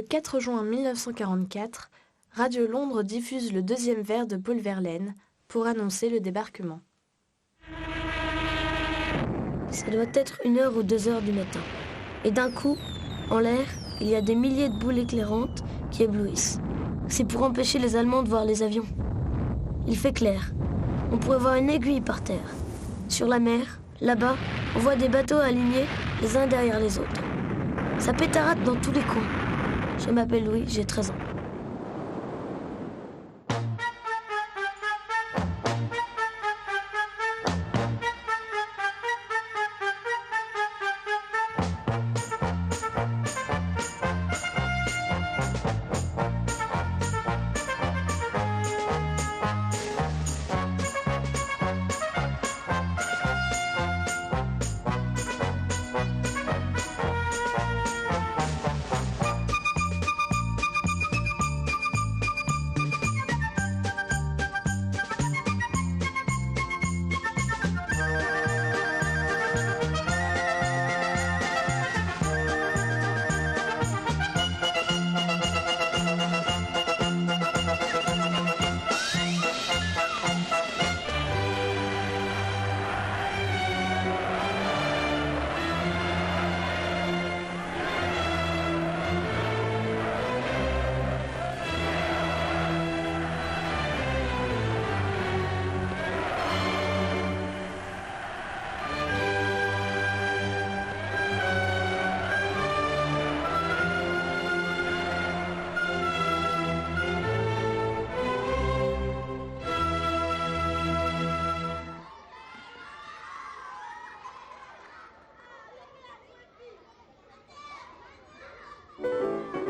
Le 4 juin 1944, Radio Londres diffuse le deuxième vers de Paul Verlaine pour annoncer le débarquement. Ça doit être 1h ou 2h du matin. Et d'un coup, en l'air, il y a des milliers de boules éclairantes qui éblouissent. C'est pour empêcher les Allemands de voir les avions. Il fait clair. On pourrait voir une aiguille par terre. Sur la mer, là-bas, on voit des bateaux alignés les uns derrière les autres. Ça pétarade dans tous les coins. Je m'appelle Louis, j'ai 13 ans.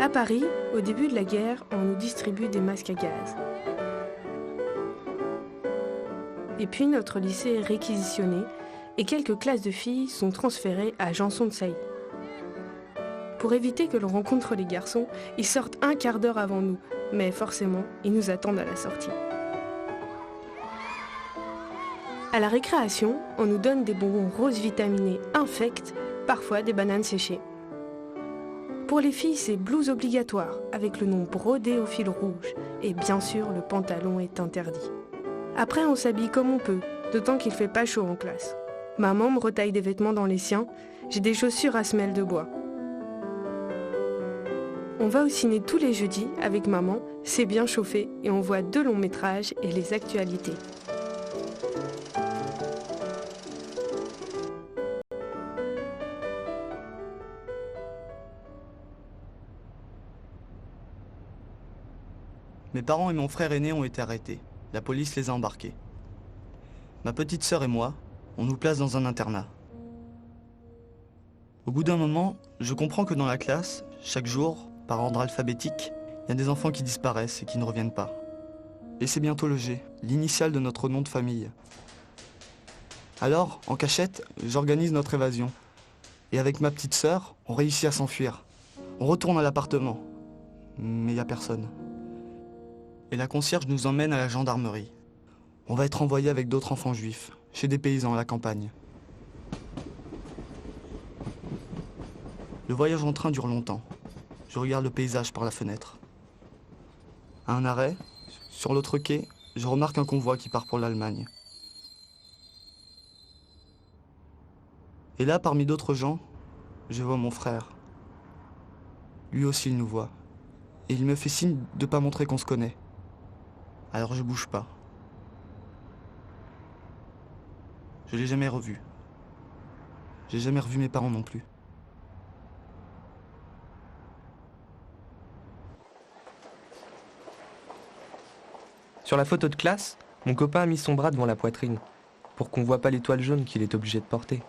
À Paris, au début de la guerre, on nous distribue des masques à gaz. Et puis notre lycée est réquisitionné et quelques classes de filles sont transférées à Janson-de-Sailly. Pour éviter que l'on rencontre les garçons, ils sortent un quart d'heure avant nous, mais forcément, ils nous attendent à la sortie. À la récréation, on nous donne des bonbons roses vitaminés infects, parfois des bananes séchées. Pour les filles, c'est blouse obligatoire, avec le nom brodé au fil rouge, et bien sûr, le pantalon est interdit. Après, on s'habille comme on peut, d'autant qu'il fait pas chaud en classe. Maman me retaille des vêtements dans les siens, j'ai des chaussures à semelles de bois. On va au ciné tous les jeudis avec maman, c'est bien chauffé, et on voit 2 longs métrages et les actualités. Mes parents et mon frère aîné ont été arrêtés. La police les a embarqués. Ma petite sœur et moi, on nous place dans un internat. Au bout d'un moment, je comprends que dans la classe, chaque jour, par ordre alphabétique, il y a des enfants qui disparaissent et qui ne reviennent pas. Et c'est bientôt le G, l'initiale de notre nom de famille. Alors, en cachette, j'organise notre évasion. Et avec ma petite sœur, on réussit à s'enfuir. On retourne à l'appartement. Mais il n'y a personne. Et la concierge nous emmène à la gendarmerie. On va être envoyé avec d'autres enfants juifs, chez des paysans à la campagne. Le voyage en train dure longtemps. Je regarde le paysage par la fenêtre. À un arrêt, sur l'autre quai, je remarque un convoi qui part pour l'Allemagne. Et là, parmi d'autres gens, je vois mon frère. Lui aussi, il nous voit. Et il me fait signe de ne pas montrer qu'on se connaît. Alors je bouge pas. Je l'ai jamais revu. J'ai jamais revu mes parents non plus. Sur la photo de classe, mon copain a mis son bras devant la poitrine, pour qu'on voit pas l'étoile jaune qu'il est obligé de porter.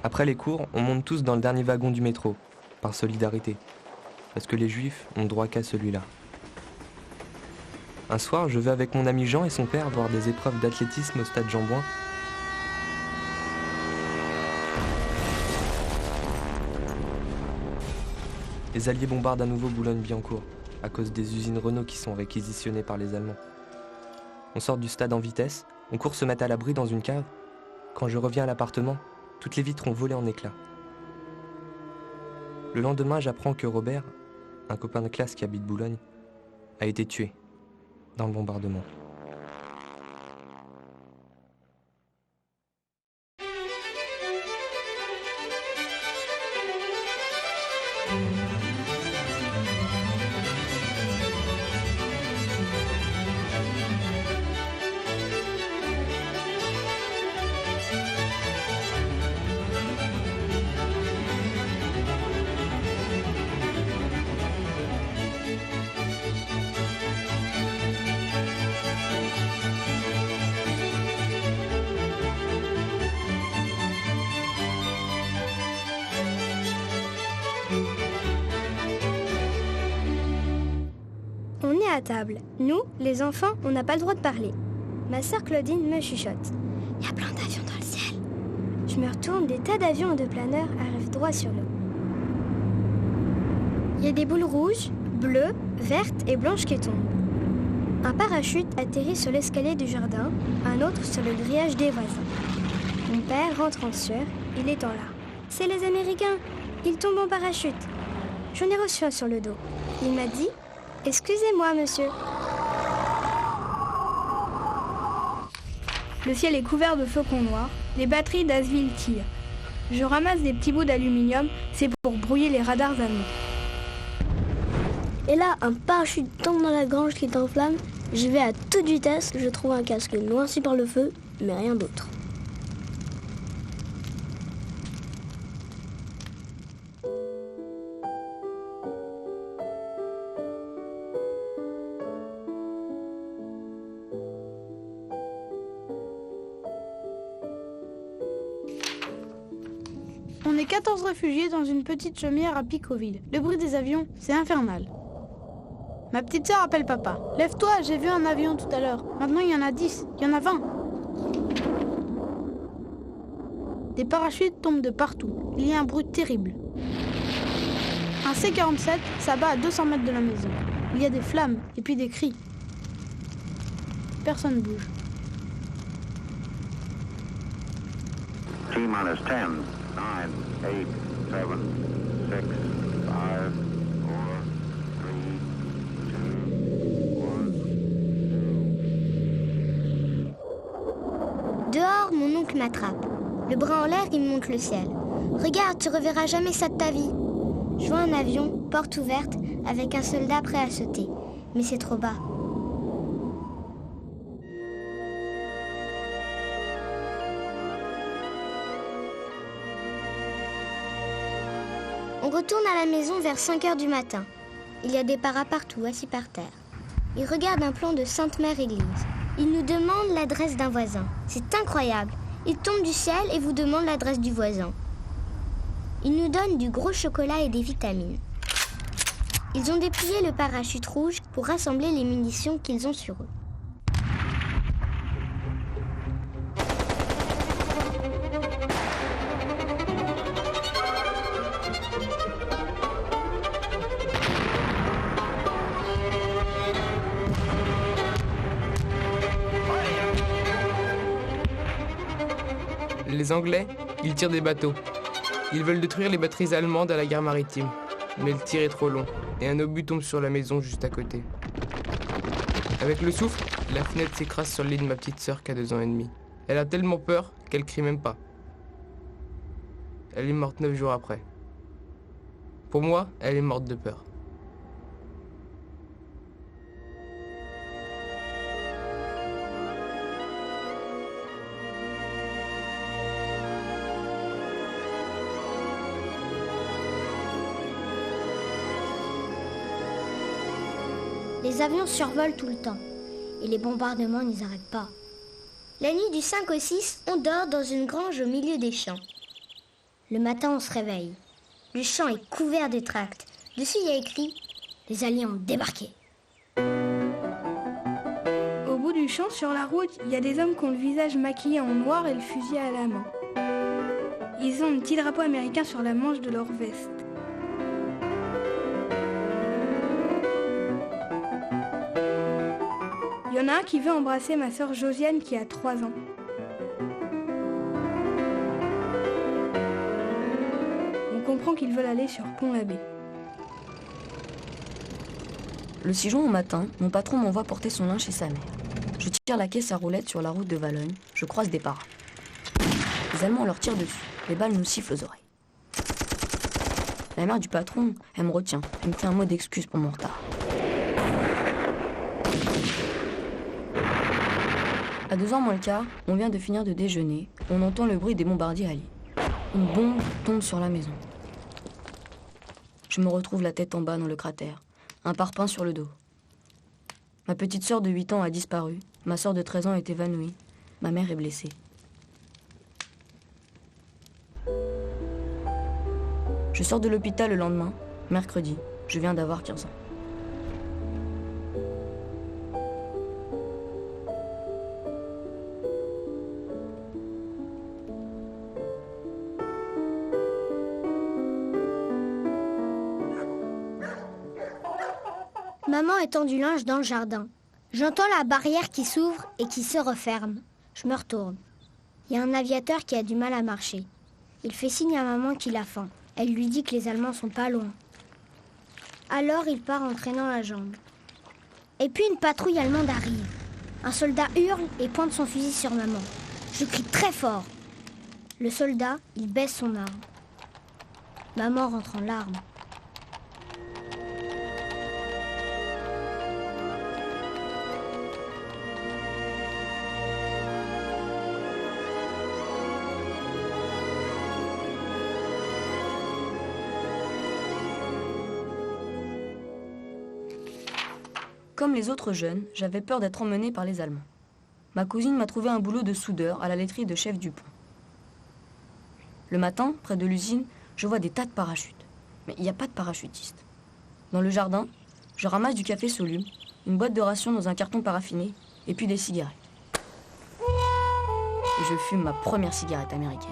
Après les cours, on monte tous dans le dernier wagon du métro, par solidarité, parce que les juifs ont droit qu'à celui-là. Un soir, je vais avec mon ami Jean et son père voir des épreuves d'athlétisme au stade Jean-Bouin. Les Alliés bombardent à nouveau Boulogne-Billancourt, à cause des usines Renault qui sont réquisitionnées par les Allemands. On sort du stade en vitesse, on court se mettre à l'abri dans une cave. Quand je reviens à l'appartement, Toutes les vitres ont volé en éclats. Le lendemain, j'apprends que Robert, un copain de classe qui habite Boulogne, a été tué dans le bombardement. On est à table. Nous, les enfants, on n'a pas le droit de parler. Ma sœur Claudine me chuchote. Il y a plein d'avions dans le ciel. Je me retourne, des tas d'avions de planeurs arrivent droit sur nous. Il y a des boules rouges, bleues, vertes et blanches qui tombent. Un parachute atterrit sur l'escalier du jardin, un autre sur le grillage des voisins. Mon père rentre en sueur, il est en larmes. C'est les Américains, ils tombent en parachute. J'en ai reçu un sur le dos. Il m'a dit « Excusez-moi, monsieur ». Le ciel est couvert de flocons noirs, les batteries d'Asville tirent. Je ramasse des petits bouts d'aluminium, c'est pour brouiller les radars allemands. Et là, un parachute tombe dans la grange qui est en flammes. J'y vais à toute vitesse, je trouve un casque noirci par le feu, mais rien d'autre. On est 14 réfugiés dans une petite chaumière à Picauville. Le bruit des avions, c'est infernal. Ma petite sœur appelle papa. « Lève-toi, j'ai vu un avion tout à l'heure. Maintenant, il y en a 10, il y en a 20. » Des parachutes tombent de partout. Il y a un bruit terrible. Un C-47 s'abat à 200 mètres de la maison. Il y a des flammes et puis des cris. Personne ne bouge. T-minus 10, 9, 8, 7, 6, 5, 4, 3, 2, 1. Dehors, mon oncle m'attrape. Le bras en l'air, il me montre le ciel. Regarde, tu reverras jamais ça de ta vie. Je vois un avion, porte ouverte, avec un soldat prêt à sauter. Mais c'est trop bas. On retourne à la maison vers 5 heures du matin. Il y a des paras partout, assis par terre. Ils regardent un plan de Sainte-Mère-Église. Ils nous demandent l'adresse d'un voisin. C'est incroyable. Ils tombent du ciel et vous demandent l'adresse du voisin. Ils nous donnent du gros chocolat et des vitamines. Ils ont déplié le parachute rouge pour rassembler les munitions qu'ils ont sur eux. Les Anglais, ils tirent des bateaux. Ils veulent détruire les batteries allemandes à la guerre maritime. Mais le tir est trop long et un obus tombe sur la maison juste à côté. Avec le souffle, la fenêtre s'écrase sur le lit de ma petite sœur qui a 2 ans et demi. Elle a tellement peur qu'elle crie même pas. Elle est morte 9 jours après. Pour moi, elle est morte de peur. Les avions survolent tout le temps. Et les bombardements n'y arrêtent pas. La nuit du 5 au 6, on dort dans une grange au milieu des champs. Le matin, on se réveille. Le champ est couvert de tracts. Dessus, il y a écrit « Les Alliés ont débarqué ». Au bout du champ, sur la route, il y a des hommes qui ont le visage maquillé en noir et le fusil à la main. Ils ont un petit drapeau américain sur la manche de leur veste. Il y en a un qui veut embrasser ma sœur Josiane qui a 3 ans. comprend qu'ils veulent aller sur Pont-l'Abbé. Le 6 juin au matin, mon patron m'envoie porter son linge chez sa mère. Je tire la caisse à roulettes sur la route de Valognes. Je croise des paras. Les Allemands leur tirent dessus. Les balles nous sifflent aux oreilles. La mère du patron, elle me retient. Elle me fait un mot d'excuse pour mon retard. À 2h moins le quart, on vient de finir de déjeuner. On entend le bruit des bombardiers alliés. Une bombe tombe sur la maison. Je me retrouve la tête en bas dans le cratère. Un parpaing sur le dos. Ma petite sœur de 8 ans a disparu. Ma sœur de 13 ans est évanouie. Ma mère est blessée. Je sors de l'hôpital le lendemain, mercredi. Je viens d'avoir 15 ans. Maman étend du linge dans le jardin. J'entends la barrière qui s'ouvre et qui se referme. Je me retourne. Il y a un aviateur qui a du mal à marcher. Il fait signe à maman qu'il a faim. Elle lui dit que les Allemands sont pas loin. Alors il part en traînant la jambe. Et puis une patrouille allemande arrive. Un soldat hurle et pointe son fusil sur maman. Je crie très fort. Le soldat, il baisse son arme. Maman rentre en larmes. Comme les autres jeunes, j'avais peur d'être emmenée par les Allemands. Ma cousine m'a trouvé un boulot de soudeur à la laiterie de Chef Dupont. Le matin, près de l'usine, je vois des tas de parachutes. Mais il n'y a pas de parachutiste. Dans le jardin, je ramasse du café soluble, une boîte de rations dans un carton paraffiné, et puis des cigarettes. Et je fume ma première cigarette américaine.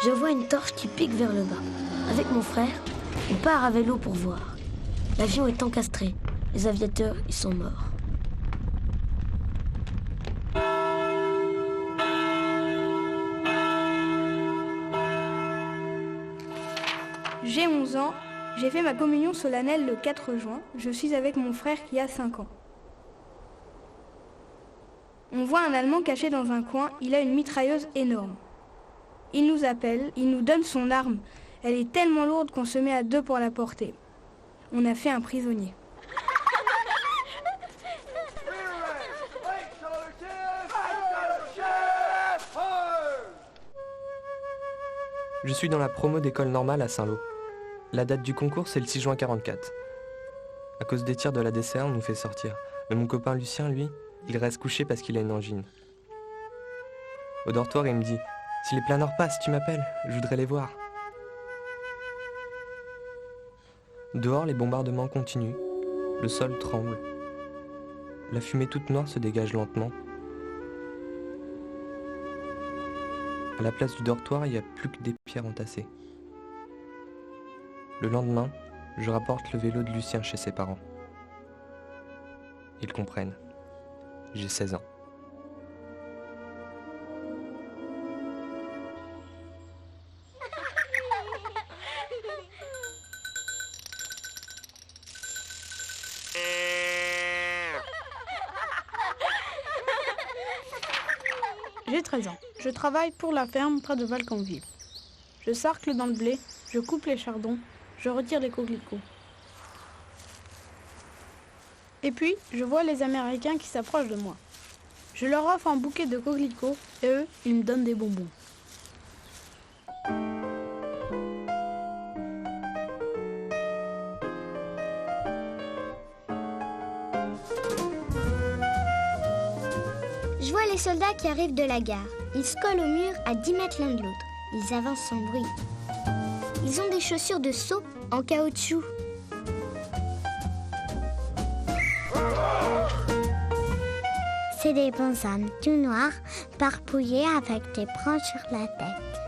Je vois une torche qui pique vers le bas. Avec mon frère, on part à vélo pour voir. L'avion est encastré. Les aviateurs, ils sont morts. J'ai 11 ans. J'ai fait ma communion solennelle le 4 juin. Je suis avec mon frère qui a 5 ans. On voit un Allemand caché dans un coin. Il a une mitrailleuse énorme. Il nous appelle, il nous donne son arme. Elle est tellement lourde qu'on se met à deux pour la porter. On a fait un prisonnier. Je suis dans la promo d'école normale à Saint-Lô. La date du concours, c'est le 6 juin 44. À cause des tirs de la DCR, on nous fait sortir. Mais mon copain Lucien, lui, il reste couché parce qu'il a une angine. Au dortoir, il me dit: si les planeurs passent, tu m'appelles, je voudrais les voir. Dehors, les bombardements continuent. Le sol tremble. La fumée toute noire se dégage lentement. À la place du dortoir, il n'y a plus que des pierres entassées. Le lendemain, je rapporte le vélo de Lucien chez ses parents. Ils comprennent. J'ai 16 ans. J'ai 13 ans. Je travaille pour la ferme près de Valcanville. Je sarcle dans le blé, je coupe les chardons, je retire les coquelicots. Et puis, je vois les Américains qui s'approchent de moi. Je leur offre un bouquet de coquelicots et eux, ils me donnent des bonbons. Je vois les soldats qui arrivent de la gare. Ils se collent au mur à 10 mètres l'un de l'autre. Ils avancent sans bruit. Ils ont des chaussures de saut en caoutchouc. C'est des bonshommes tout noirs, parpouillés avec des branches sur la tête.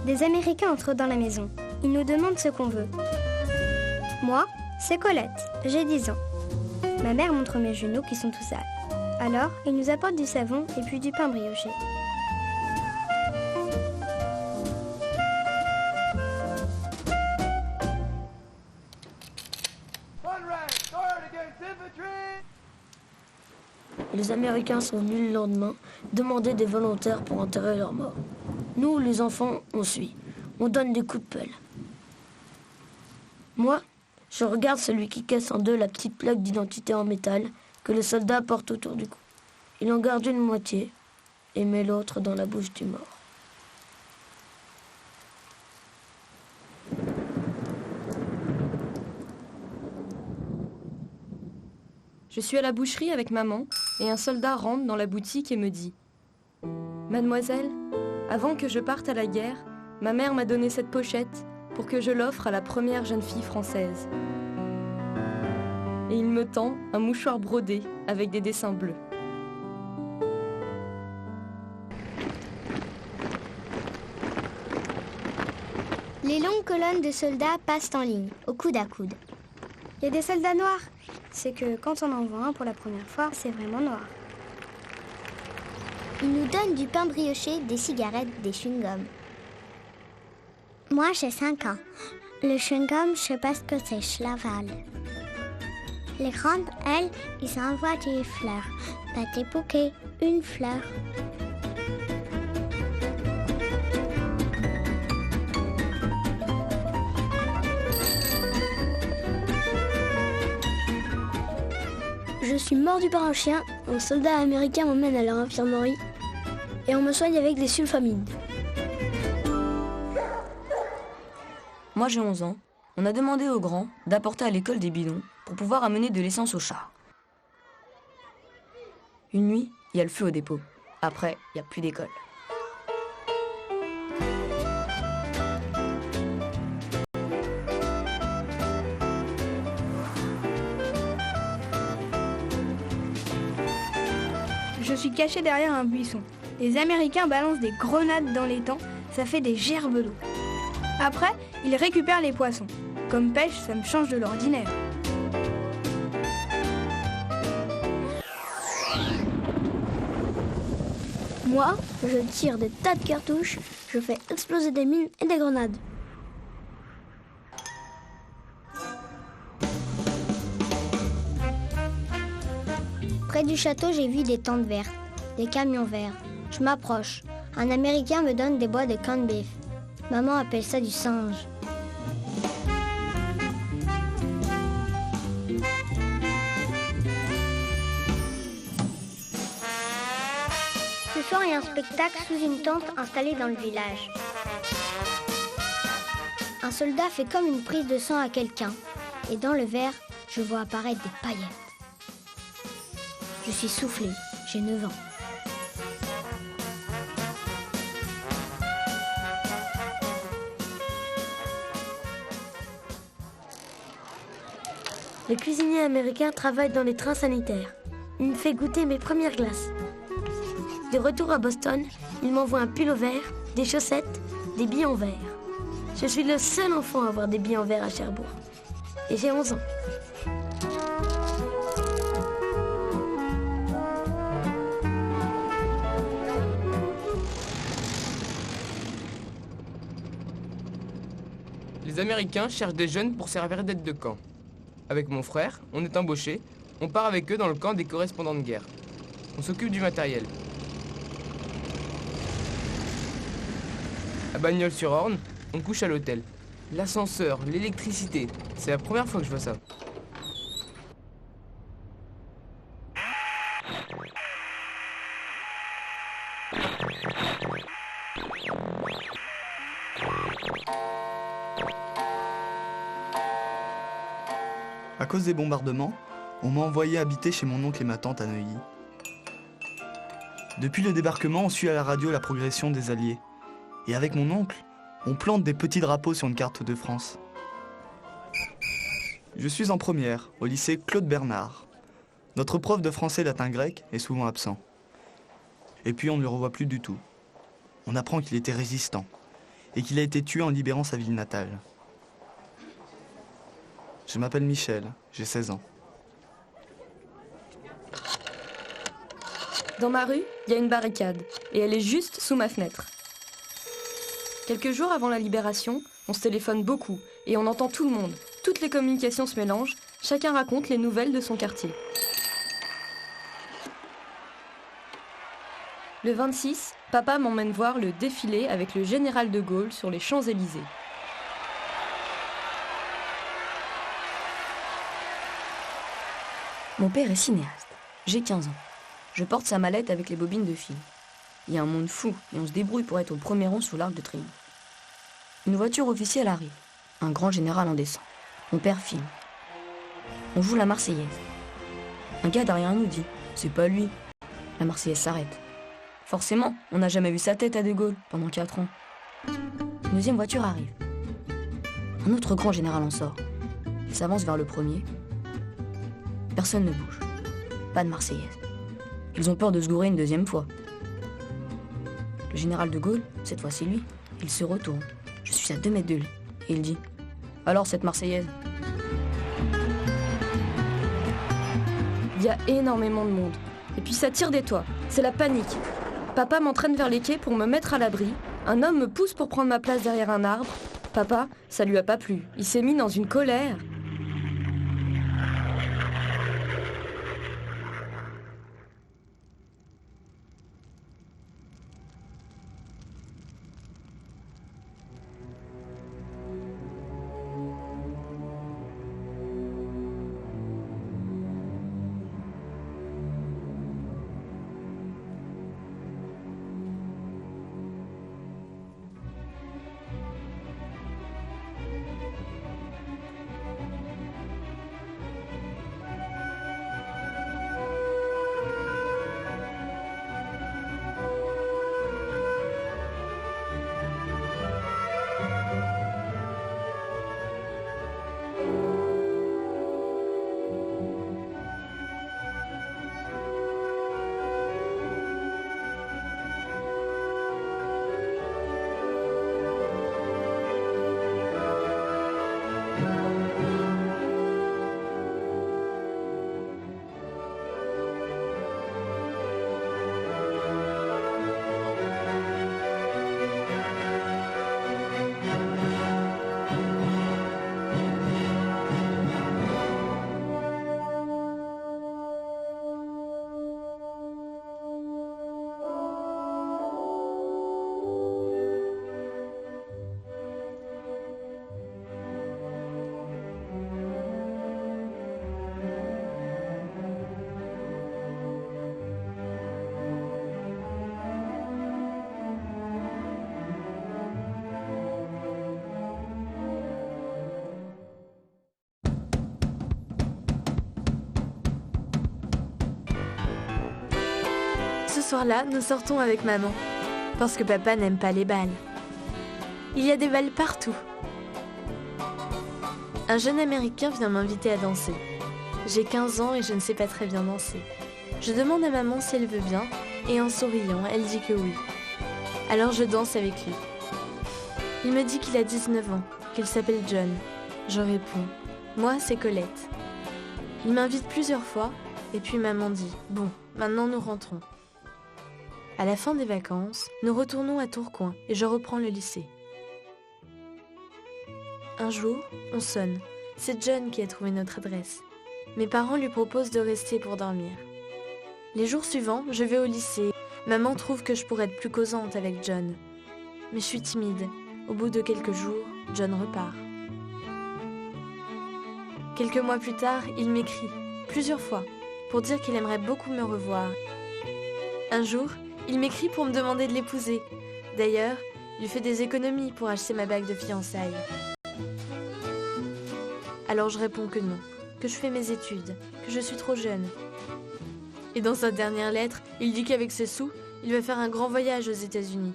Des Américains entrent dans la maison. Ils nous demandent ce qu'on veut. Moi, c'est Colette, j'ai 10 ans. Ma mère montre mes genoux qui sont tout sales. Alors, ils nous apportent du savon et puis du pain brioché. Les Américains sont venus le lendemain demander des volontaires pour enterrer leurs morts. Nous, les enfants, on suit. On donne des coups de pelle. Moi, je regarde celui qui casse en deux la petite plaque d'identité en métal que le soldat porte autour du cou. Il en garde une moitié et met l'autre dans la bouche du mort. Je suis à la boucherie avec maman et un soldat rentre dans la boutique et me dit « Mademoiselle, avant que je parte à la guerre, ma mère m'a donné cette pochette pour que je l'offre à la première jeune fille française. » Et il me tend un mouchoir brodé avec des dessins bleus. Les longues colonnes de soldats passent en ligne, au coude à coude. Il y a des soldats noirs. C'est que quand on en voit un pour la première fois, c'est vraiment noir. Ils nous donnent du pain brioché, des cigarettes, des chewing-gums. Moi, j'ai 5 ans. Le chewing-gum, je sais pas ce que c'est, je l'avale. Les grandes, elles, ils envoient des fleurs. Pas des bouquets, une fleur. Je suis mordu par un chien. Un soldat américain m'emmène à leur infirmerie et on me soigne avec des sulfamides. Moi j'ai 11 ans. On a demandé aux grands d'apporter à l'école des bidons pour pouvoir amener de l'essence au char. Une nuit, il y a le feu au dépôt. Après, il n'y a plus d'école. Je suis caché derrière un buisson. Les Américains balancent des grenades dans l'étang, ça fait des gerbes d'eau. Après, ils récupèrent les poissons. Comme pêche, ça me change de l'ordinaire. Moi, je tire des tas de cartouches, je fais exploser des mines et des grenades. Près du château, j'ai vu des tentes vertes, des camions verts. Je m'approche. Un Américain me donne des bois de corned beef. Maman appelle ça du singe. Ce soir, il y a un spectacle sous une tente installée dans le village. Un soldat fait comme une prise de sang à quelqu'un. Et dans le verre, je vois apparaître des paillettes. Je suis soufflée, j'ai 9 ans. Le cuisinier américain travaille dans les trains sanitaires. Il me fait goûter mes premières glaces. De retour à Boston, il m'envoie un pull au vert, des chaussettes, des billes en verre. Je suis le seul enfant à avoir des billes en verre à Cherbourg. Et j'ai 11 ans. Les Américains cherchent des jeunes pour servir d'aide de camp. Avec mon frère, on est embauchés, on part avec eux dans le camp des correspondants de guerre. On s'occupe du matériel. À Bagnols-sur-Orne, on couche à l'hôtel. L'ascenseur, l'électricité, c'est la première fois que je vois ça. À cause des bombardements, on m'a envoyé habiter chez mon oncle et ma tante à Neuilly. Depuis le débarquement, on suit à la radio la progression des Alliés. Et avec mon oncle, on plante des petits drapeaux sur une carte de France. Je suis en première, au lycée Claude Bernard. Notre prof de français latin-grec est souvent absent. Et puis on ne le revoit plus du tout. On apprend qu'il était résistant. et qu'il a été tué en libérant sa ville natale. Je m'appelle Michel, j'ai 16 ans. Dans ma rue, il y a une barricade, et elle est juste sous ma fenêtre. Quelques jours avant la libération, on se téléphone beaucoup, et on entend tout le monde. Toutes les communications se mélangent, chacun raconte les nouvelles de son quartier. Le 26, papa m'emmène voir le défilé avec le général de Gaulle sur les Champs-Élysées. Mon père est cinéaste. J'ai 15 ans. Je porte sa mallette avec les bobines de film. Il y a un monde fou et on se débrouille pour être au premier rang sous l'Arc de Triomphe. Une voiture officielle arrive. Un grand général en descend. Mon père filme. On joue la Marseillaise. Un gars derrière nous dit « C'est pas lui ». La Marseillaise s'arrête. Forcément, on n'a jamais vu sa tête à De Gaulle pendant 4 ans. Une deuxième voiture arrive. Un autre grand général en sort. Il s'avance vers le premier. Personne ne bouge. Pas de Marseillaise. Ils ont peur de se gourer une deuxième fois. Le général de Gaulle, cette fois c'est lui, il se retourne. Je suis à 2 mètres de lui. Et il dit « Alors cette Marseillaise ?» Il y a énormément de monde. Et puis ça tire des toits. C'est la panique. Papa m'entraîne vers les quais pour me mettre à l'abri. Un homme me pousse pour prendre ma place derrière un arbre. Papa, ça lui a pas plu. Il s'est mis dans une colère. Ce soir-là, nous sortons avec maman, parce que papa n'aime pas les balles. Il y a des balles partout. Un jeune Américain vient m'inviter à danser. J'ai 15 ans et je ne sais pas très bien danser. Je demande à maman si elle veut bien, et en souriant, elle dit que oui. Alors je danse avec lui. Il me dit qu'il a 19 ans, qu'il s'appelle John. Je réponds, moi c'est Colette. Il m'invite plusieurs fois, et puis maman dit, bon, maintenant nous rentrons. À la fin des vacances, nous retournons à Tourcoing et je reprends le lycée. Un jour, on sonne. C'est John qui a trouvé notre adresse. Mes parents lui proposent de rester pour dormir. Les jours suivants, je vais au lycée. Maman trouve que je pourrais être plus causante avec John. Mais je suis timide. Au bout de quelques jours, John repart. Quelques mois plus tard, il m'écrit, plusieurs fois, pour dire qu'il aimerait beaucoup me revoir. Un jour, il m'écrit pour me demander de l'épouser. D'ailleurs, il fait des économies pour acheter ma bague de fiançailles. Alors je réponds que non, que je fais mes études, que je suis trop jeune. Et dans sa dernière lettre, il dit qu'avec ses sous, il va faire un grand voyage aux États-Unis.